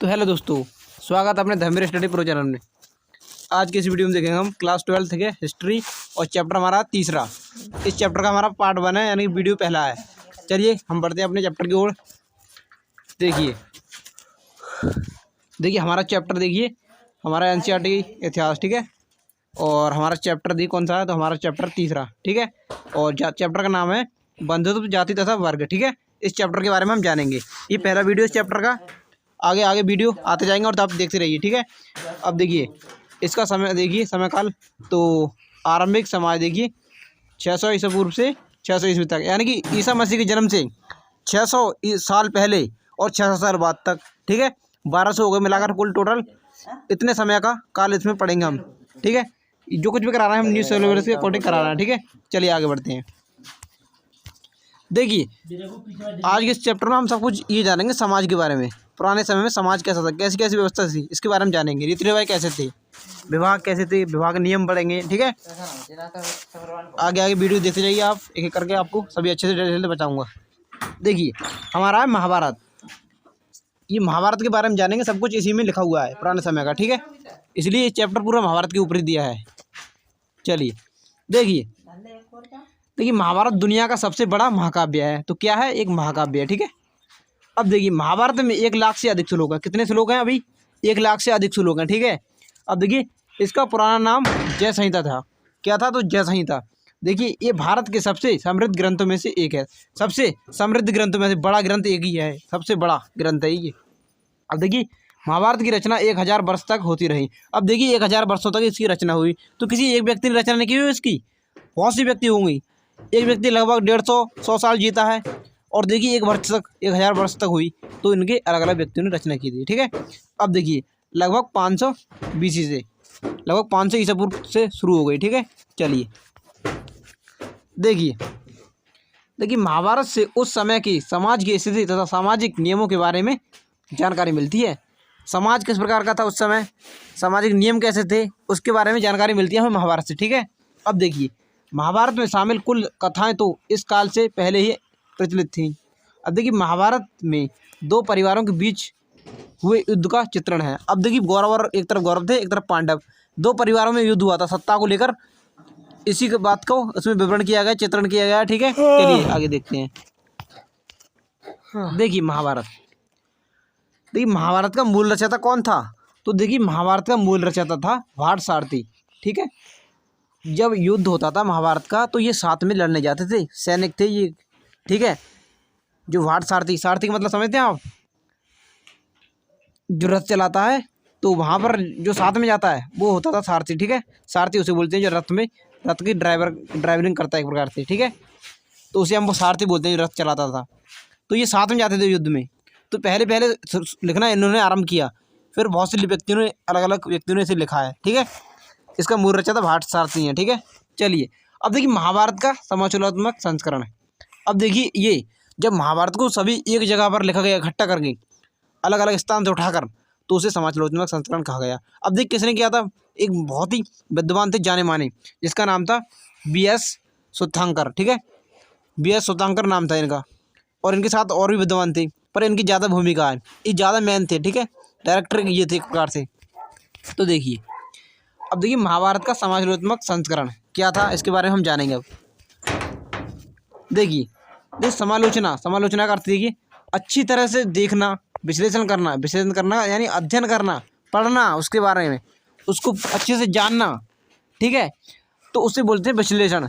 तो हेलो दोस्तों, स्वागत है अपने धर्मेंद्र स्टडी प्रो चैनल में। आज की इस वीडियो में देखेंगे हम क्लास 12th के हिस्ट्री और चैप्टर हमारा तीसरा। इस चैप्टर का हमारा पार्ट 1 है, यानी वीडियो पहला है। चलिए हम बढ़ते हैं अपने चैप्टर की ओर। देखिए हमारा चैप्टर देखिए, हमारा एनसीईआरटी इतिहास, ठीक है। और हमारा चैप्टर देखिए कौन सा है, तो हमारा चैप्टर तीसरा, ठीक है। और चैप्टर का नाम है बंधुत्व, जाति तथा वर्ग, ठीक है। इस चैप्टर के बारे में हम जानेंगे। ये पहला वीडियो इस चैप्टर का, आगे आगे वीडियो आते जाएंगे और आप देखते रहिए, ठीक है। अब देखिए इसका समय, देखिए समय काल। तो आरंभिक समाज देखिए 600 ईसा पूर्व से 600 ईस्वी तक, यानी कि ईसा मसीह के जन्म से 600 साल पहले और 600 साल बाद तक, ठीक है। 1200 हो गए मिलाकर कुल टोटल। इतने समय का काल इसमें पढ़ेंगे हम, ठीक है। जो कुछ भी करा रहे हैं हम न्यूज़ सिलेबस के अकॉर्डिंग करा रहे हैं, ठीक है। चलिए आगे बढ़ते हैं। देखिए आज के इस चैप्टर में हम सब कुछ ये जानेंगे समाज के बारे में। पुराने समय में समाज कैसा था, कैसी कैसी व्यवस्था थी, इसके बारे में जानेंगे। रीति रिवाज कैसे थे, विवाह कैसे थे, विवाह के नियम पढ़ेंगे, ठीक है। आगे आगे वीडियो देखते जाइए आप, एक एक करके आपको सभी अच्छे से डिटेल से बताऊँगा। देखिए हमारा है महाभारत। ये महाभारत के बारे में जानेंगे, सब कुछ इसी में लिखा हुआ है पुराने समय का, ठीक है। इसलिए ये चैप्टर पूरा महाभारत के ऊपर ही दिया है। चलिए देखिए महाभारत दुनिया का सबसे बड़ा महाकाव्य है। तो क्या है, एक महाकाव्य है, ठीक है। अब देखिए महाभारत में 1 लाख से अधिक श्लोक हैं। कितने श्लोक हैं अभी? 1 लाख से अधिक श्लोक हैं, ठीक है। अब देखिए इसका पुराना नाम जय संहिता था। क्या था? तो जय संहिता। देखिए ये भारत के सबसे समृद्ध ग्रंथों में से एक है। सबसे समृद्ध ग्रंथों में से बड़ा ग्रंथ एक ही है, सबसे बड़ा ग्रंथ है ये। अब देखिए महाभारत की रचना 1000 वर्ष तक होती रही। अब देखिए 1000 वर्षों तक इसकी रचना हुई, तो किसी एक व्यक्ति ने रचना नहीं की हुई इसकी, बहुत सी व्यक्ति होंगी। एक व्यक्ति लगभग 150-100 साल जीता है, और देखिए 1 वर्ष तक 1000 वर्ष तक हुई, तो इनके अलग अलग व्यक्तियों ने रचना की थी, ठीक है। अब देखिए लगभग 500 BC से, लगभग 500 ईसा पूर्व से शुरू हो गई, ठीक है। चलिए देखिए महाभारत से उस समय की समाज की स्थिति तथा सामाजिक नियमों के बारे में जानकारी मिलती है। समाज किस प्रकार का था उस समय, सामाजिक नियम कैसे थे, उसके बारे में जानकारी मिलती है हमें महाभारत से, ठीक है। अब देखिए महाभारत में शामिल कुल कथाएं तो इस काल से पहले ही प्रचलित थीं। अब देखिए महाभारत में 2 परिवारों के बीच हुए युद्ध का चित्रण है। अब देखिए गौरव, और एक तरफ गौरव थे, एक तरफ पांडव। 2 परिवारों में युद्ध हुआ था सत्ता को लेकर। इसी के बात को उसमें विवरण किया गया, चित्रण किया गया, ठीक है। चलिए आगे देखते हैं। देखिए महाभारत का मूल रचयिता कौन था? तो देखिए महाभारत का मूल रचयिता था भाट सारथी, ठीक है। जब युद्ध होता था महाभारत का, तो ये साथ में लड़ने जाते थे, सैनिक थे ये, ठीक है। जो भाट सारथी, सारथी का मतलब समझते हैं आप, जो रथ चलाता है, तो वहाँ पर जो साथ में जाता है वो होता था सारथी, ठीक है। सारथी उसे बोलते हैं जो रथ की ड्राइवरिंग करता है एक प्रकार से, ठीक है। तो उसे हम वो सारथी बोलते हैं जो रथ चलाता था। तो ये साथ में जाते थे युद्ध में। तो पहले लिखना इन्होंने आरंभ किया, फिर बहुत से व्यक्तियों ने, अलग अलग व्यक्तियों ने इसे लिखा है, ठीक है। इसका मूल रचयिता भाट सारथी है, ठीक है। चलिए अब देखिए महाभारत का समालोचनात्मक संस्करण है। अब देखिए ये जब महाभारत को सभी एक जगह पर लिखा गया, इकट्ठा करके अलग अलग स्थान से उठाकर, तो उसे समालोचनात्मक संस्करण कहा गया। अब देख किसने किया था? एक बहुत ही विद्वान थे, जाने माने, जिसका नाम था BS सूत्रंकर, ठीक है। BS सूत्रंकर नाम था इनका, और इनके साथ और भी विद्वान थे, पर इनकी ज़्यादा भूमिका है, ये ज़्यादा मेन थे, ठीक है। डायरेक्टर ये थे एक प्रकार से। तो देखिए अब देखिए महाभारत का समालोचनात्मक संस्करण क्या था, इसके बारे में हम जानेंगे। अब देखिए समालोचना का अर्थ देखिए अच्छी तरह से देखना, विश्लेषण करना यानी अध्ययन करना, पढ़ना उसके बारे में, उसको अच्छे से जानना, ठीक है। तो उसे बोलते हैं विश्लेषण,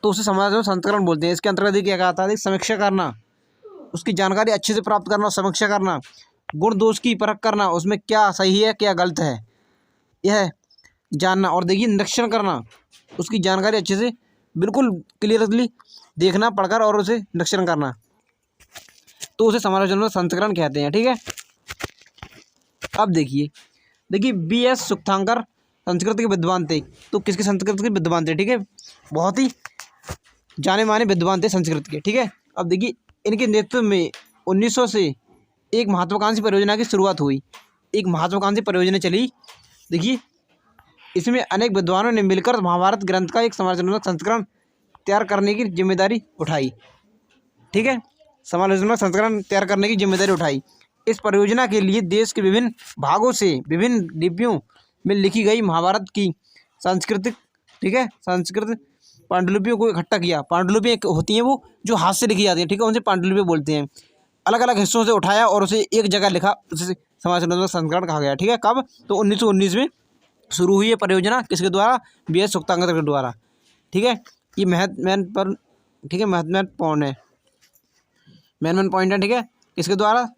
तो उसे समालोचनात्मक संस्करण बोलते हैं। इसके अंतर्गत देखिए क्या आता है, समीक्षा करना, उसकी जानकारी अच्छे से प्राप्त करना, समीक्षा करना, गुण दोष की परख करना, उसमें क्या सही है क्या गलत है यह जानना, और देखिए निरीक्षण करना, उसकी जानकारी अच्छे से बिल्कुल क्लियरली देखना, पढ़कर, और उसे निरीक्षण करना, तो उसे समालोचनात्मक संस्करण कहते हैं, ठीक है। अब देखिए BS सूत्रंकर संस्कृत के विद्वान थे। तो किसके संस्कृत के विद्वान थे, ठीक है, बहुत ही जाने माने विद्वान थे संस्कृत के, ठीक है। अब देखिए इनके नेतृत्व में 1900 से एक महत्वाकांक्षी परियोजना की शुरुआत हुई। एक महत्वाकांक्षी परियोजना चली। देखिए इसमें अनेक विद्वानों ने मिलकर महाभारत ग्रंथ का एक समालोचनात्मक संस्करण तैयार करने की जिम्मेदारी उठाई, ठीक है। समालोचनात्मक संस्करण तैयार करने की जिम्मेदारी उठाई। इस परियोजना के लिए देश के विभिन्न भागों से विभिन्न लिपियों में लिखी गई महाभारत की सांस्कृतिक, ठीक है, संस्कृत पांडुलिपियों को इकट्ठा किया। पांडुलिपियाँ एक होती हैं वो जो हाथ से लिखी जाती हैं, ठीक है, उनसे पांडुलिपि बोलते हैं। अलग अलग हिस्सों से उठाया और उसे एक जगह लिखा, उसे समाज संस्करण कहा गया, ठीक है। कब? तो 1919 में शुरू हुई है परियोजना, किसके द्वारा? BS सुक्तांकर के द्वारा, ठीक है। ये महत्वपूर्ण, ठीक है, महत्वपूर्ण है, मेन पॉइंट है, ठीक है। किसके द्वारा?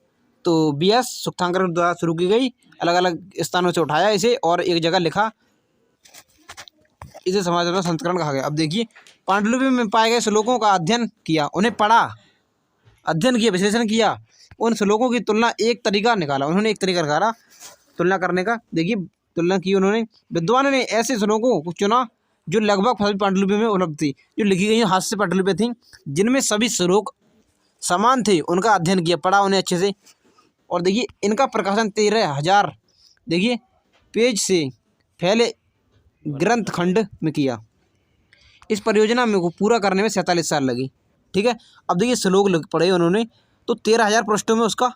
तो BS सुक्तांकर के द्वारा शुरू की गई, अलग अलग स्थानों से उठाया इसे और एक जगह लिखा, इसे समाज संस्करण कहा गया। अब देखिए, पांडुलिपि में पाए गए श्लोकों का अध्ययन किया, उन्हें पढ़ा, अध्ययन किया, विश्लेषण किया, उन श्लोकों की तुलना, एक तरीका निकाला, उन्होंने एक तरीका निकाला तुलना करने का। देखिए, तुलना की उन्होंने। विद्वानों ने ऐसे श्लोकों को चुना जो लगभग सभी पांडुलिपि में उपलब्ध थी, जो लिखी गई हाथ से पांडुलिपि थी, जिनमें सभी श्लोक समान थे, उनका अध्ययन किया, पढ़ा उन्हें अच्छे से। और देखिए, इनका प्रकाशन 13,000 देखिए पेज से फैले ग्रंथ खंड में किया। इस परियोजना में को पूरा करने में 47 साल लगी, ठीक है। अब देखिए, श्लोक पढ़े उन्होंने, तो 13,000 पृष्ठों में उसका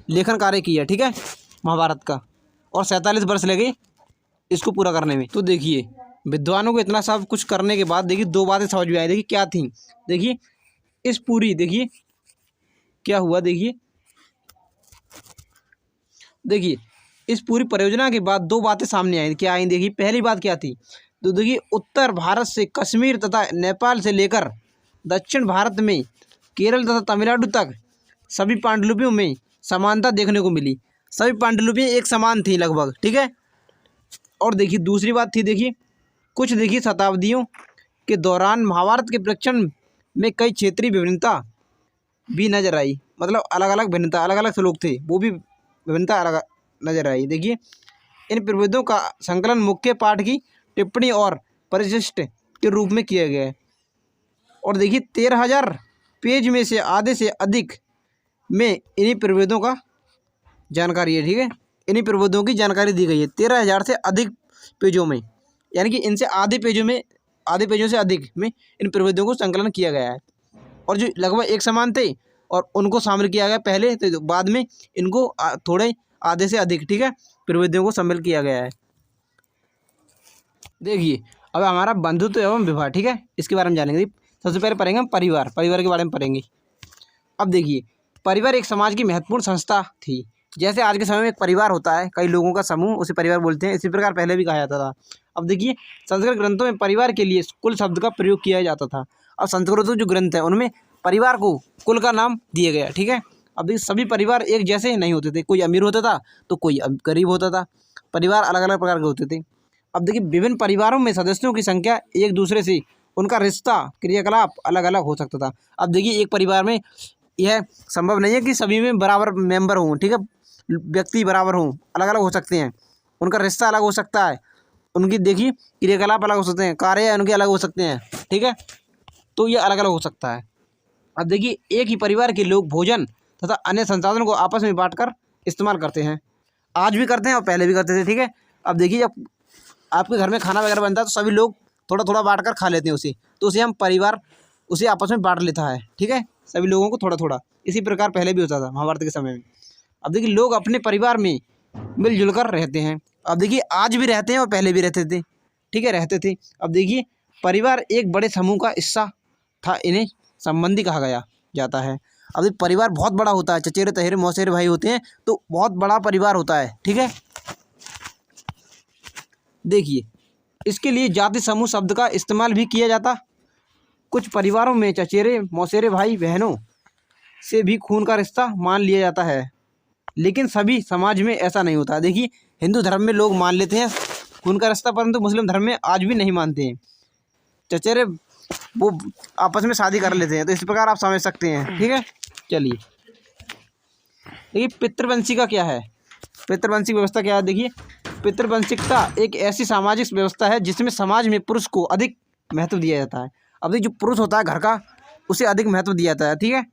लेखन कार्य किया, ठीक है, महाभारत का, और 47 वर्ष लगे इसको पूरा करने में। तो देखिए, विद्वानों को इतना सब कुछ करने के बाद देखिए 2 बातें समझ में आई। देखिए क्या थी? देखिए इस पूरी, देखिए क्या हुआ, देखिए इस पूरी परियोजना के बाद 2 बातें सामने आई। क्या आई? देखिए, पहली बात क्या थी? तो देखिए, उत्तर भारत से कश्मीर तथा नेपाल से लेकर दक्षिण भारत में केरल तथा तमिलनाडु तक सभी पांडुलिपियों में समानता देखने को मिली। सभी पांडुलिपियाँ एक समान थी लगभग, ठीक है। और देखिए, दूसरी बात थी, देखिए कुछ देखिए शताब्दियों के दौरान महाभारत के प्रेक्षण में कई क्षेत्रीय विभिन्नता भी नजर आई, मतलब अलग अलग भिन्नता, अलग अलग श्लोक थे, वो भी विभिन्नता अलग नजर आई। देखिए, इन प्रभेदों का संकलन मुख्य पाठ की टिप्पणी और परिशिष्ट के रूप में किया गया है। और देखिए, 13,000 पेज में से आधे से अधिक में इन्हीं प्रभेदों का जानकारी है, ठीक है, इन्हीं प्रभेदों की जानकारी दी गई है 13,000 से अधिक पेजों में, यानी कि इनसे आधे पेजों से अधिक में इन प्रभेदों को संकलन किया गया है। और जो लगभग एक समान थे और उनको शामिल किया गया पहले, तो बाद में इनको थोड़े आधे से अधिक, ठीक है, प्रभेदों को शामिल किया गया है। देखिए, अब हमारा बंधुत्व एवं विवाह, ठीक है, इसके बारे में जानेंगे। सबसे पहले पढ़ेंगे हम परिवार के बारे में पढ़ेंगे। अब देखिए, परिवार एक समाज की महत्वपूर्ण संस्था थी। जैसे आज के समय में एक परिवार होता है, कई लोगों का समूह, उसे परिवार बोलते हैं, इसी प्रकार पहले भी कहा जाता था। अब देखिए, संस्कृत ग्रंथों में परिवार के लिए कुल शब्द का प्रयोग किया जाता था। अब संस्कृत जो ग्रंथ है उनमें परिवार को कुल का नाम दिया गया, ठीक है। अब देखिए, सभी परिवार एक जैसे नहीं होते थे, कोई अमीर होता था तो कोई गरीब होता था, परिवार अलग अलग प्रकार के होते थे। अब देखिए, विभिन्न परिवारों में सदस्यों की संख्या, एक दूसरे से उनका रिश्ता, क्रियाकलाप अलग अलग हो सकता था। अब देखिए, एक परिवार में यह संभव नहीं है कि सभी में बराबर मेंबर हों, ठीक है, व्यक्ति बराबर हों, अलग अलग हो सकते हैं, उनका रिश्ता अलग हो सकता है, उनकी देखिए क्रियाकलाप अलग हो सकते हैं, कार्य उनके अलग हो सकते हैं, ठीक है, तो ये अलग अलग हो सकता है। अब देखिए, एक ही परिवार के लोग भोजन तथा अन्य संसाधनों को आपस में बांटकर इस्तेमाल करते हैं, आज भी करते हैं और पहले भी करते थे, ठीक है। अब देखिए, जब आपके घर में खाना वगैरह बनता है तो सभी लोग थोड़ा थोड़ा बांट कर खा लेते हैं उसे, तो उसे हम परिवार उसे आपस में बांट लेता है, ठीक है, सभी लोगों को थोड़ा थोड़ा। इसी प्रकार पहले भी होता था महाभारत के समय में। अब देखिए, लोग अपने परिवार में मिलजुल कर रहते हैं। अब देखिए, आज भी रहते हैं और पहले भी रहते थे, ठीक है, रहते थे। अब देखिए, परिवार एक बड़े समूह का हिस्सा था, इन्हें संबंधी कहा गया जाता है। अब परिवार बहुत बड़ा होता है, चचेरे तहेरे मौसेरे भाई होते हैं, तो बहुत बड़ा परिवार होता है, ठीक है। देखिए, इसके लिए जाति समूह शब्द का इस्तेमाल भी किया जाता। कुछ परिवारों में चचेरे मौसेरे भाई बहनों से भी खून का रिश्ता मान लिया जाता है, लेकिन सभी समाज में ऐसा नहीं होता। देखिए, हिंदू धर्म में लोग मान लेते हैं खून का रिश्ता, परंतु मुस्लिम धर्म में आज भी नहीं मानते हैं। चचेरे वो आपस में शादी कर लेते हैं, तो इस प्रकार आप समझ सकते हैं, ठीक है। चलिए, देखिए पितृवंशिका क्या है, पितृवंशिक व्यवस्था क्या है। देखिए, पितृवंशिकता एक ऐसी सामाजिक व्यवस्था है जिसमें समाज में पुरुष को अधिक महत्व दिया जाता है। अब देखिए, जो पुरुष होता है घर का, उसे अधिक महत्व दिया जाता है, ठीक है।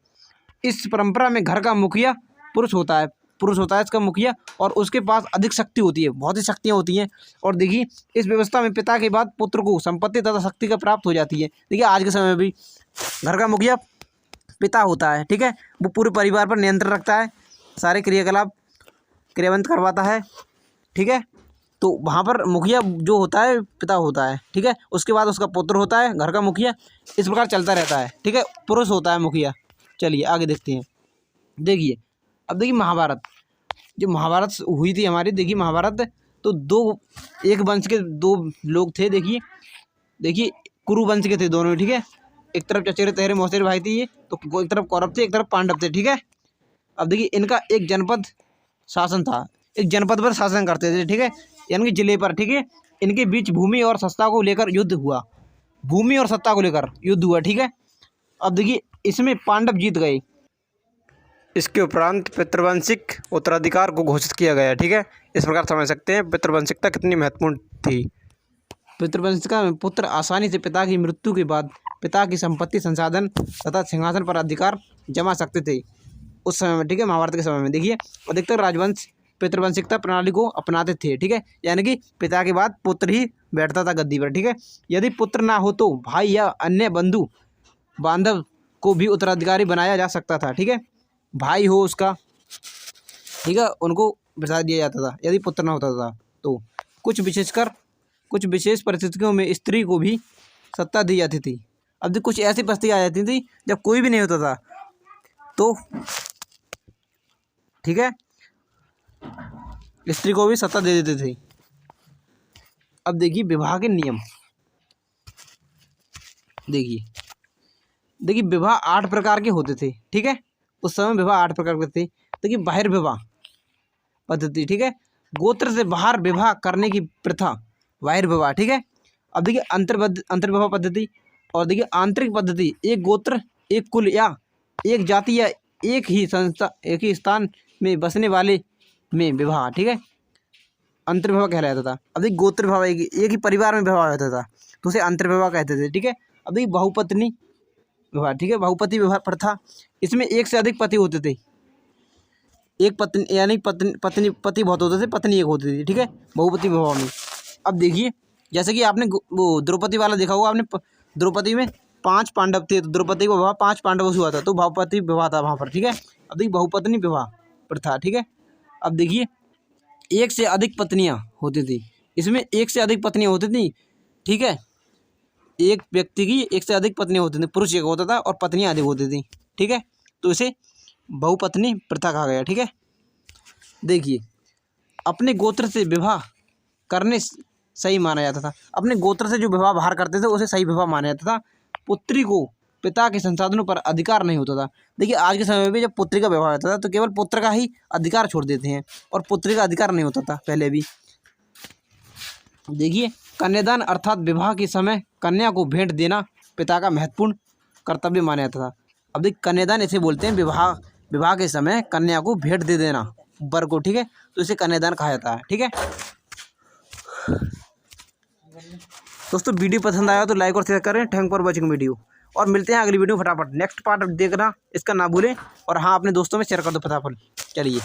इस परंपरा में घर का मुखिया पुरुष होता है इसका मुखिया, और उसके पास अधिक शक्ति होती है, बहुत ही शक्तियाँ होती हैं। और देखिए, इस व्यवस्था में पिता के बाद पुत्र को संपत्ति तथा शक्ति का प्राप्त हो जाती है। देखिए, आज के समय में भी घर का मुखिया पिता होता है, ठीक है, वो पूरे परिवार पर नियंत्रण रखता है, सारे क्रियाकलाप क्रियान्वित करवाता है, ठीक है। तो वहाँ पर मुखिया जो होता है पिता होता है, ठीक है। उसके बाद उसका पुत्र होता है घर का मुखिया, इस प्रकार चलता रहता है, ठीक है। पुरुष होता है मुखिया। चलिए आगे देखते हैं। देखिए अब देखिए महाभारत, जो महाभारत हुई थी हमारी, देखिए महाभारत तो एक वंश के दो लोग थे। देखिए कुरु वंश के थे दोनों, ठीक है। एक तरफ चचेरे तहेरे मौसेरे भाई थे ये, तो एक तरफ कौरव थे एक तरफ पांडव थे, ठीक है। अब देखिए इनका एक जनपद शासन था, एक जनपद पर शासन करते थे, ठीक है, यानी कि जिले पर, ठीक है। इनके बीच भूमि और सत्ता को लेकर युद्ध हुआ, भूमि और सत्ता को लेकर युद्ध हुआ, ठीक है। अब देखिए इसमें पांडव जीत गए। इसके उपरांत पितृवंशिक उत्तराधिकार को घोषित किया गया, ठीक है। इस प्रकार समझ सकते हैं पितृवंशिकता कितनी महत्वपूर्ण थी। पितृवंशिकता में पुत्र आसानी से पिता की मृत्यु के बाद पिता की संपत्ति, संसाधन तथा सिंहासन पर अधिकार जमा सकते थे उस समय में, ठीक है। महाभारत के समय में देखिए अधिकतर राजवंश पितृवंशिकता प्रणाली को अपनाते थे, ठीक है। यानी कि पिता के बाद पुत्र ही बैठता था गद्दी पर, ठीक है। यदि पुत्र ना हो तो भाई या अन्य बंधु बांधव को भी उत्तराधिकारी बनाया जा सकता था, ठीक है। भाई हो उसका, ठीक है, उनको बिठा दिया जाता था यदि पुत्र ना होता था तो। कुछ विशेष परिस्थितियों में स्त्री को भी सत्ता दी जाती थी। अब तो कुछ ऐसी परिस्थिति आ जाती थी जब कोई भी नहीं होता था तो, ठीक है, स्त्री को भी सत्ता दे देते थे। अब देखिए विवाह के नियम। देखिए विवाह 8 प्रकार के होते थे, ठीक है। उस समय विवाह 8 प्रकार के थे। देखिए बहिर्विवाह पद्धति, ठीक है, गोत्र से बाहर विवाह करने की प्रथा, बहिर्विवाह, ठीक है। अब देखिए अंतर्विवाह पद्धति, और देखिए आंतरिक पद्धति, एक गोत्र, एक कुल या एक जाति या एक ही स्थान में बसने वाले में विवाह, ठीक है, अंतर्विवाह कहलाता था। अब देखिए गोत्र विवाह एक ही परिवार में विवाह होता था तो उसे अंतर्विवाह कहते थे, ठीक है। अब देखिए बहुपत्नी विवाह, ठीक है, बहुपति विवाह प्रथा, इसमें एक से अधिक पति होते थे। एक पत्नी यानी पति बहुत होते थे, पत्नी एक होती थी, ठीक है, बहुपति विवाह में। अब देखिए जैसे कि आपने वो द्रौपदी वाला देखा होगा आपने, द्रौपदी में 5 पांडव थे तो द्रौपदी का विवाह 5 पांडवों से हुआ था तो बहुपति विवाह था वहाँ पर, ठीक है। अब देखिए बहुपत्नी विवाह प्रथा, ठीक है। अब देखिए एक से अधिक पत्नियाँ होती थी, इसमें एक से अधिक पत्नियाँ होती थी, ठीक है। एक व्यक्ति की एक से अधिक पत्नियाँ होती थी, पुरुष एक होता था और पत्नियाँ अधिक होती थी, ठीक है। तो इसे बहुपत्नी प्रथा कहा गया, ठीक है। देखिए अपने गोत्र से विवाह करने सही माना जाता था, अपने गोत्र से जो विवाह बाहर करते थे उसे सही विवाह माना जाता था। पुत्री को पिता के संसाधनों पर अधिकार नहीं होता था। देखिए आज के समय में भी जब पुत्री का विवाह होता था तो केवल पुत्र का ही अधिकार छोड़ देते हैं और पुत्री का अधिकार नहीं होता था पहले भी। देखिए कन्यादान अर्थात विवाह के समय कन्या को भेंट देना पिता का महत्वपूर्ण कर्तव्य माना जाता था। अब देखिए कन्यादान इसे बोलते हैं, विवाह के समय कन्या को भेंट दे देना वर को, ठीक है, तो इसे कन्यादान कहा जाता है, ठीक है। दोस्तों वीडियो पसंद आया तो लाइक और शेयर करें। थैंक फॉर वॉचिंग वीडियो, और मिलते हैं अगली वीडियो फटाफट। नेक्स्ट पार्ट देखना इसका ना भूलें, और हाँ अपने दोस्तों में शेयर कर दो फटाफट। चलिए।